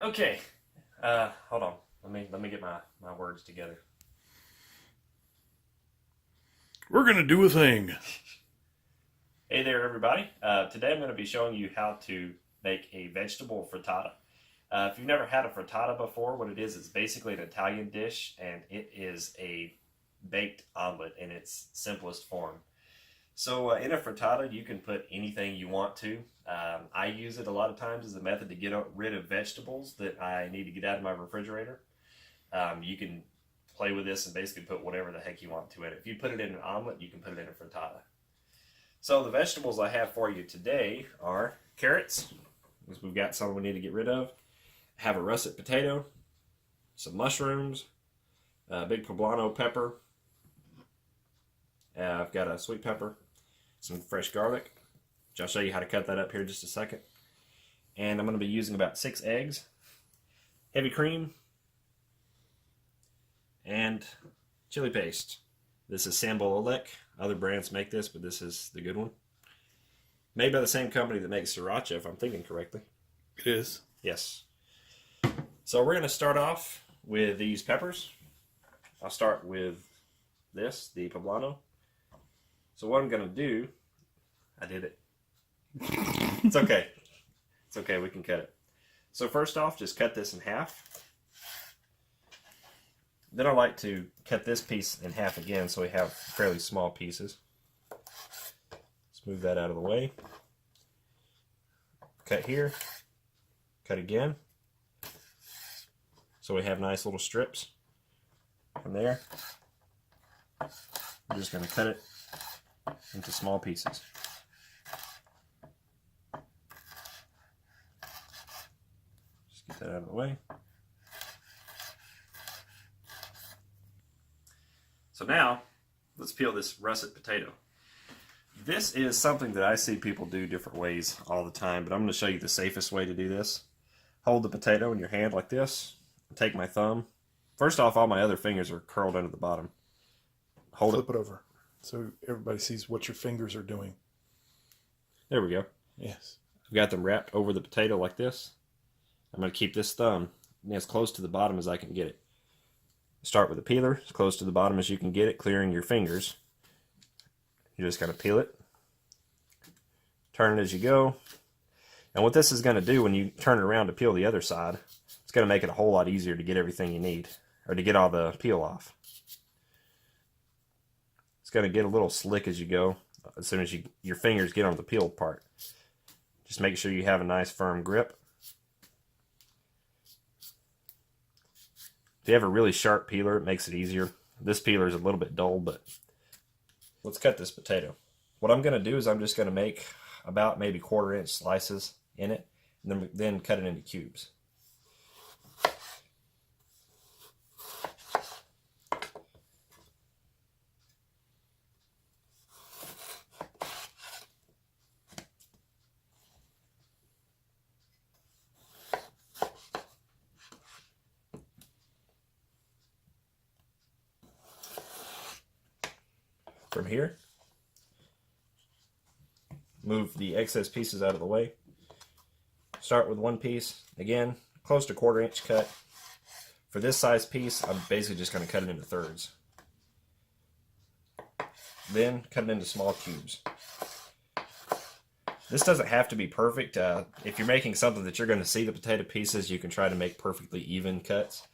Okay, hold on. Let me get my words together. We're going to do a thing. Hey there, everybody. Today I'm going to be showing you how to make a vegetable frittata. If you've never had a frittata before, what it is basically an Italian dish, and it is a baked omelet in its simplest form. So in a frittata, you can put anything you want to. I use it a lot of times as a method to get rid of vegetables that I need to get out of my refrigerator. You can play with this and basically put whatever the heck you want to it. If you put it in an omelet, you can put it in a frittata. So the vegetables I have for you today are carrots, because we've got some we need to get rid of. I have a russet potato, some mushrooms, a big poblano pepper. I've got a sweet pepper, some fresh garlic, which I'll show you how to cut that up here in just a second. And I'm going to be using about 6 eggs, heavy cream, and chili paste. This is Omelette. Other brands make this, but this is the good one. Made by the same company that makes sriracha, if I'm thinking correctly. It is. Yes. So we're going to start off with these peppers. I'll start with this, the poblano. So what I'm going to do, I did it. It's okay. It's okay, we can cut it. So first off, just cut this in half. Then I like to cut this piece in half again so we have fairly small pieces. Let's move that out of the way. Cut here. Cut again. So we have nice little strips from there. I'm just going to cut it into small pieces. Just get that out of the way. So now, let's peel this russet potato. This is something that I see people do different ways all the time, but I'm going to show you the safest way to do this. Hold the potato in your hand like this. Take my thumb. First off, all my other fingers are curled under the bottom. Flip it over so everybody sees what your fingers are doing. There we go. Yes. I've got them wrapped over the potato like this. I'm going to keep this thumb as close to the bottom as I can get it. Start with a peeler, as close to the bottom as you can get it, clearing your fingers. You just got to peel it. Turn it as you go. And what this is going to do when you turn it around to peel the other side, it's going to make it a whole lot easier to get everything you need, or to get all the peel off. It's going to get a little slick as you go, as soon as your fingers get on the peeled part. Just make sure you have a nice firm grip. If you have a really sharp peeler, it makes it easier. This peeler is a little bit dull, but let's cut this potato. What I'm going to do is I'm just going to make about maybe 1/4-inch slices in it, and then cut it into cubes. From here, move the excess pieces out of the way. Start with one piece, again, close to 1/4-inch cut. For this size piece, I'm basically just going to cut it into thirds. Then cut it into small cubes. This doesn't have to be perfect. If you're making something that you're going to see the potato pieces, you can try to make perfectly even cuts.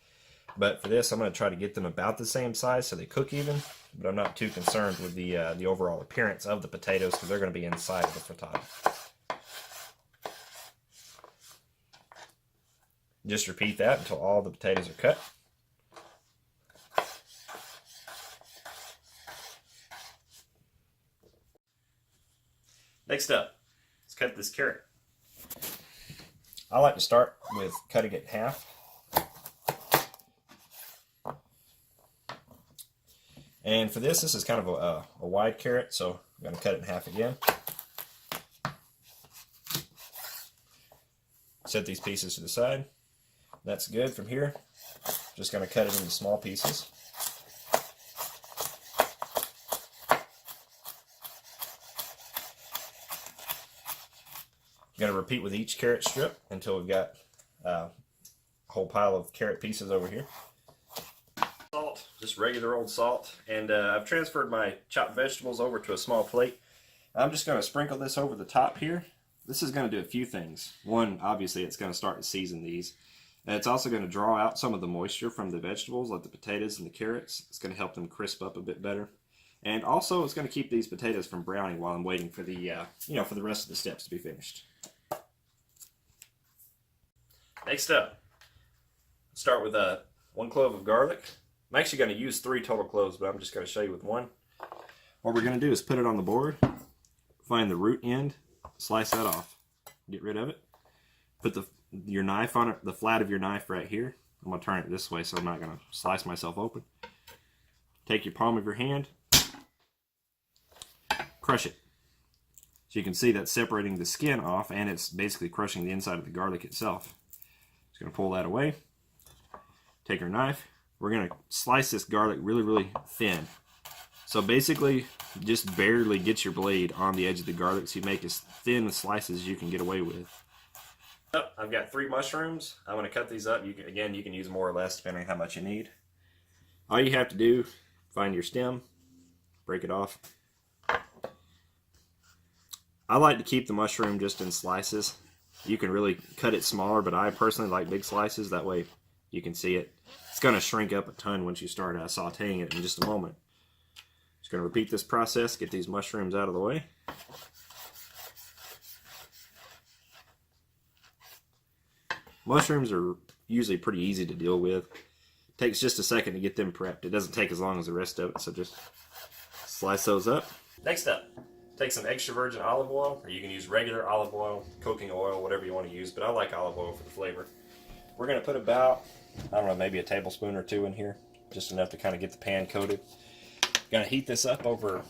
But for this, I'm going to try to get them about the same size so they cook even. But I'm not too concerned with the overall appearance of the potatoes because they're going to be inside of the frittata. Just repeat that until all the potatoes are cut. Next up, let's cut this carrot. I like to start with cutting it in half. And for this is kind of a wide carrot, so I'm going to cut it in half again. Set these pieces to the side. That's good. From here, just going to cut it into small pieces. Going to repeat with each carrot strip until we've got whole pile of carrot pieces over here. Salt, just regular old salt, and I've transferred my chopped vegetables over to a small plate. I'm just going to sprinkle this over the top here. This is going to do a few things. One, obviously, it's going to start to season these. And it's also going to draw out some of the moisture from the vegetables, like the potatoes and the carrots. It's going to help them crisp up a bit better. And also, it's going to keep these potatoes from browning while I'm waiting for the, for the rest of the steps to be finished. Next up, start with 1 clove of garlic. I'm actually going to use 3 total cloves, but I'm just going to show you with 1. What we're going to do is put it on the board, find the root end, slice that off, get rid of it. Put your knife on it, the flat of your knife right here. I'm going to turn it this way so I'm not going to slice myself open. Take your palm of your hand, crush it. So you can see that's separating the skin off, and it's basically crushing the inside of the garlic itself. Just going to pull that away. Take our knife. We're going to slice this garlic really, really thin. So basically, just barely get your blade on the edge of the garlic so you make as thin slices as you can get away with. I've got 3 mushrooms. I'm going to cut these up. You can use more or less depending on how much you need. All you have to do, find your stem, break it off. I like to keep the mushroom just in slices. You can really cut it smaller, but I personally like big slices. That way you can see it. It's going to shrink up a ton once you start sauteing it in just a moment. Just going to repeat this process, get these mushrooms out of the way. Mushrooms are usually pretty easy to deal with. It takes just a second to get them prepped. It doesn't take as long as the rest of it, so just slice those up. Next up, take some extra virgin olive oil, or you can use regular olive oil, cooking oil, whatever you want to use, but I like olive oil for the flavor. We're going to put about, I don't know, maybe a tablespoon or 2 in here, just enough to kind of get the pan coated. Going to heat this up over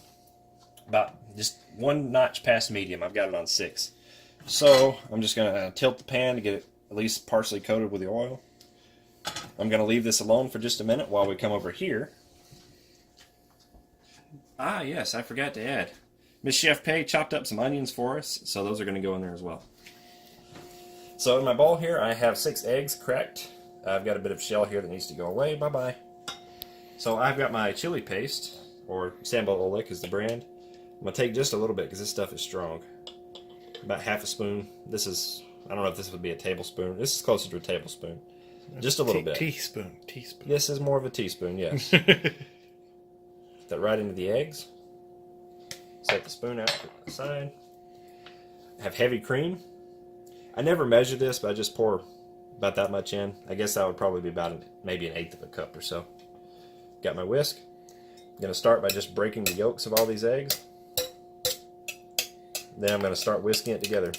about just 1 notch past medium. I've got it on 6. So I'm just going to tilt the pan to get it at least partially coated with the oil. I'm going to leave this alone for just a minute while we come over here. Ah, yes, I forgot to add. Miss Chef Pei chopped up some onions for us, so those are going to go in there as well. So in my bowl here, I have 6 eggs cracked. I've got a bit of shell here that needs to go away. Bye-bye. So I've got my chili paste, or Sambal Oelek is the brand. I'm going to take just a little bit because this stuff is strong. About half a spoon. This is, I don't know if this would be a tablespoon. This is closer to a tablespoon. Just a little bit. Teaspoon. This is more of a teaspoon, yes. Put that right into the eggs. Set the spoon out to the side. I have heavy cream. I never measure this, but I just pour about that much in. I guess that would probably be about maybe 1/8 of a cup or so. Got my whisk. I'm going to start by just breaking the yolks of all these eggs. Then I'm going to start whisking it together.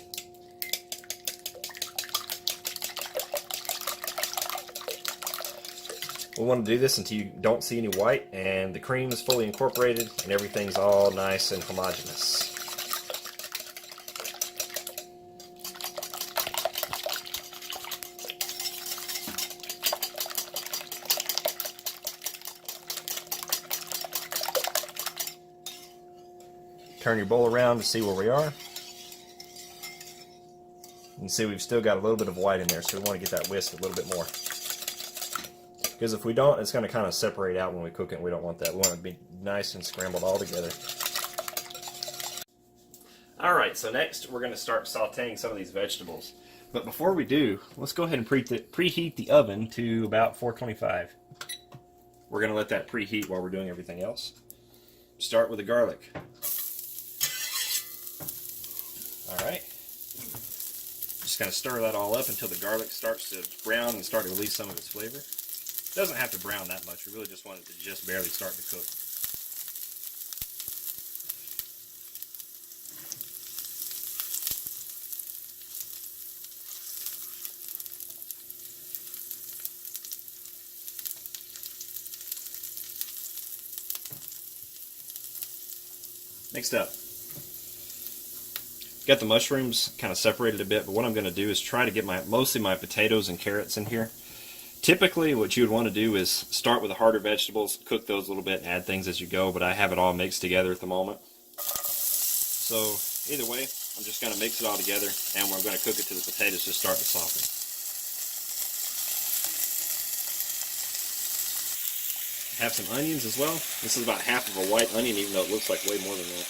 We want to do this until you don't see any white and the cream is fully incorporated and everything's all nice and homogeneous. Turn your bowl around to see where we are. You can see we've still got a little bit of white in there, so we want to get that whisked a little bit more. Because if we don't, it's going to kind of separate out when we cook it, and we don't want that. We want it to be nice and scrambled all together. Alright, so next we're going to start sauteing some of these vegetables. But before we do, let's go ahead and preheat the oven to about 425. We're going to let that preheat while we're doing everything else. Start with the garlic. Alright. Just going to stir that all up until the garlic starts to brown and start to release some of its flavor. It doesn't have to brown that much. We really just want it to just barely start to cook. Next up, got the mushrooms kind of separated a bit, but what I'm going to do is try to get mostly my potatoes and carrots in here. Typically, what you would want to do is start with the harder vegetables, cook those a little bit, add things as you go, but I have it all mixed together at the moment. So, either way, I'm just going to mix it all together, and we're going to cook it till the potatoes just start to soften. have some onions as well. This is about half of a white onion, even though it looks like way more than that.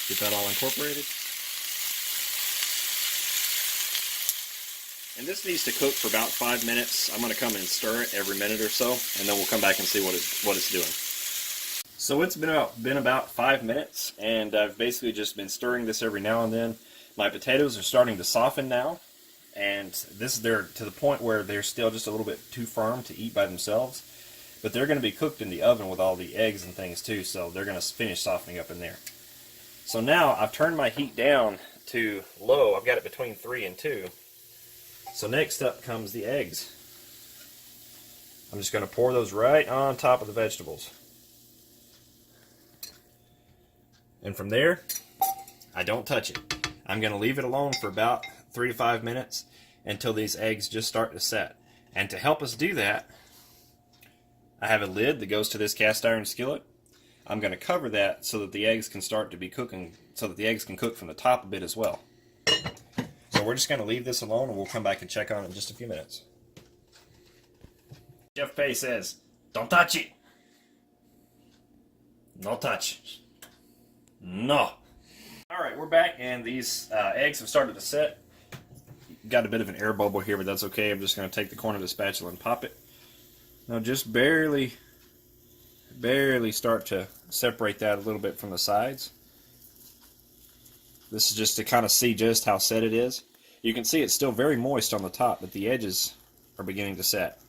Get that all incorporated. And this needs to cook for about 5 minutes. I'm going to come and stir it every minute or so, and then we'll come back and see what it's doing. So it's been about 5 minutes, and I've basically just been stirring this every now and then. My potatoes are starting to soften now, and they're to the point where they're still just a little bit too firm to eat by themselves. But they're going to be cooked in the oven with all the eggs and things too, so they're going to finish softening up in there. So now I've turned my heat down to low. I've got it between 3 and 2. So next up comes the eggs. I'm just going to pour those right on top of the vegetables. And from there, I don't touch it. I'm going to leave it alone for about 3 to 5 minutes until these eggs just start to set. And to help us do that, I have a lid that goes to this cast iron skillet. I'm going to cover that so that the eggs can start to be cooking, so that the eggs can cook from the top a bit as well. So we're just going to leave this alone, and we'll come back and check on it in just a few minutes. Chef Pei says, don't touch it. No touch. No. Alright, we're back, and these eggs have started to set. Got a bit of an air bubble here, but that's okay. I'm just going to take the corner of the spatula and pop it. Now just barely start to separate that a little bit from the sides. This is just to kind of see just how set it is. You can see it's still very moist on the top, but the edges are beginning to set.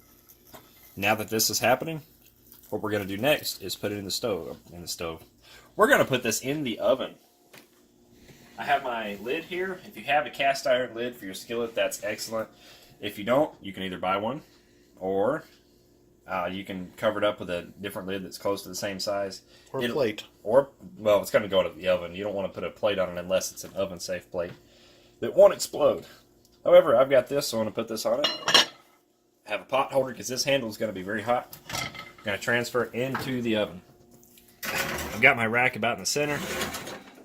Now that this is happening, what we're going to do next is put it in the stove. We're going to put this in the oven. I have my lid here. If you have a cast iron lid for your skillet, that's excellent. If you don't, you can either buy one, or you can cover it up with a different lid that's close to the same size. Or a plate. Or, well, it's going to go to the oven. You don't want to put a plate on it unless it's an oven-safe plate that won't explode. However, I've got this, so I'm going to put this on it. I have a pot holder because this handle is going to be very hot. I'm going to transfer it into the oven. I've got my rack about in the center,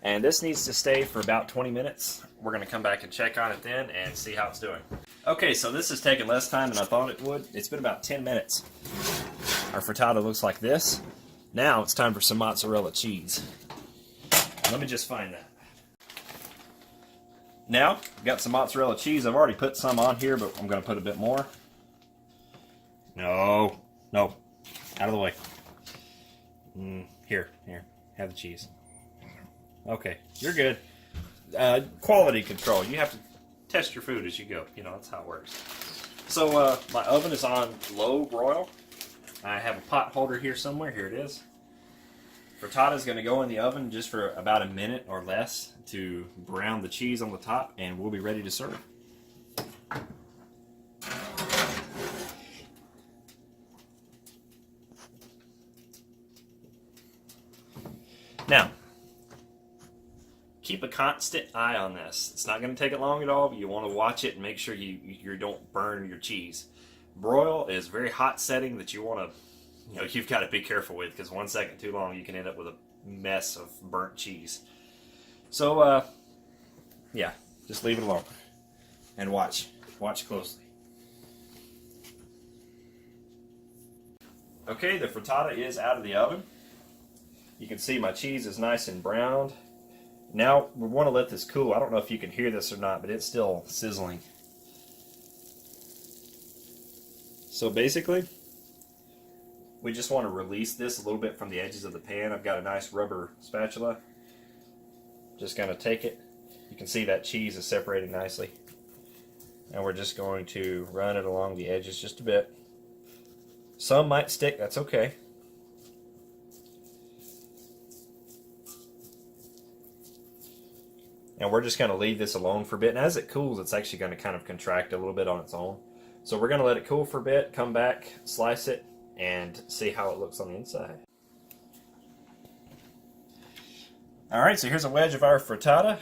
and this needs to stay for about 20 minutes. We're going to come back and check on it then and see how it's doing. Okay, so this has taken less time than I thought it would. It's been about 10 minutes. Our frittata looks like this. Now it's time for some mozzarella cheese. Let me just find that. Now, I've got some mozzarella cheese. I've already put some on here, but I'm going to put a bit more. No, out of the way. Here, have the cheese. Okay, you're good. Quality control. You have to test your food as you go. You know, that's how it works. So my oven is on low broil. I have a pot holder here somewhere. Here it is. Frittata is going to go in the oven just for about a minute or less to brown the cheese on the top, and we'll be ready to serve. Now, keep a constant eye on this. It's not going to take it long at all, but you want to watch it and make sure you don't burn your cheese. Broil is a very hot setting that you want to, you've got to be careful with, because 1 second too long you can end up with a mess of burnt cheese. So, yeah, just leave it alone and watch closely. Okay, the frittata is out of the oven. You can see my cheese is nice and browned. Now, we want to let this cool. I don't know if you can hear this or not, but it's still sizzling. So basically, we just want to release this a little bit from the edges of the pan. I've got a nice rubber spatula. Just going to take it. You can see that cheese is separating nicely. And we're just going to run it along the edges just a bit. Some might stick, that's okay. And we're just going to leave this alone for a bit. And as it cools, it's actually going to kind of contract a little bit on its own. So we're going to let it cool for a bit, come back, slice it, and see how it looks on the inside. Alright, so here's a wedge of our frittata.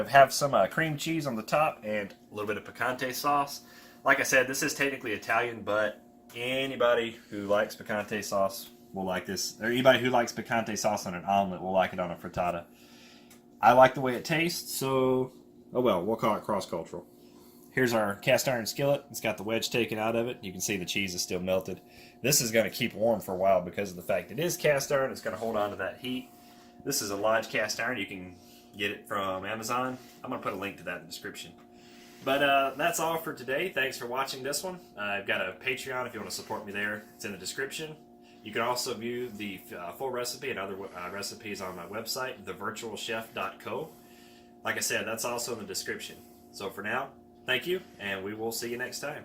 Have some cream cheese on the top and a little bit of picante sauce. Like I said, this is technically Italian, but anybody who likes picante sauce will like this. Or anybody who likes picante sauce on an omelet will like it on a frittata. I like the way it tastes, so Oh well, we'll call it cross-cultural. Here's our cast iron skillet. It's got the wedge taken out of it. You can see the cheese is still melted. This is going to keep warm for a while because of the fact it is cast iron. It's going to hold on to that heat. This is a Lodge cast iron. You can get it from Amazon. I'm going to put a link to that in the description. But that's all for today. Thanks for watching this one. I've got a Patreon if you want to support me there. It's in the description. You can also view the full recipe and other recipes on my website, thevirtualchef.co. Like I said, that's also in the description. So for now, thank you, and we will see you next time.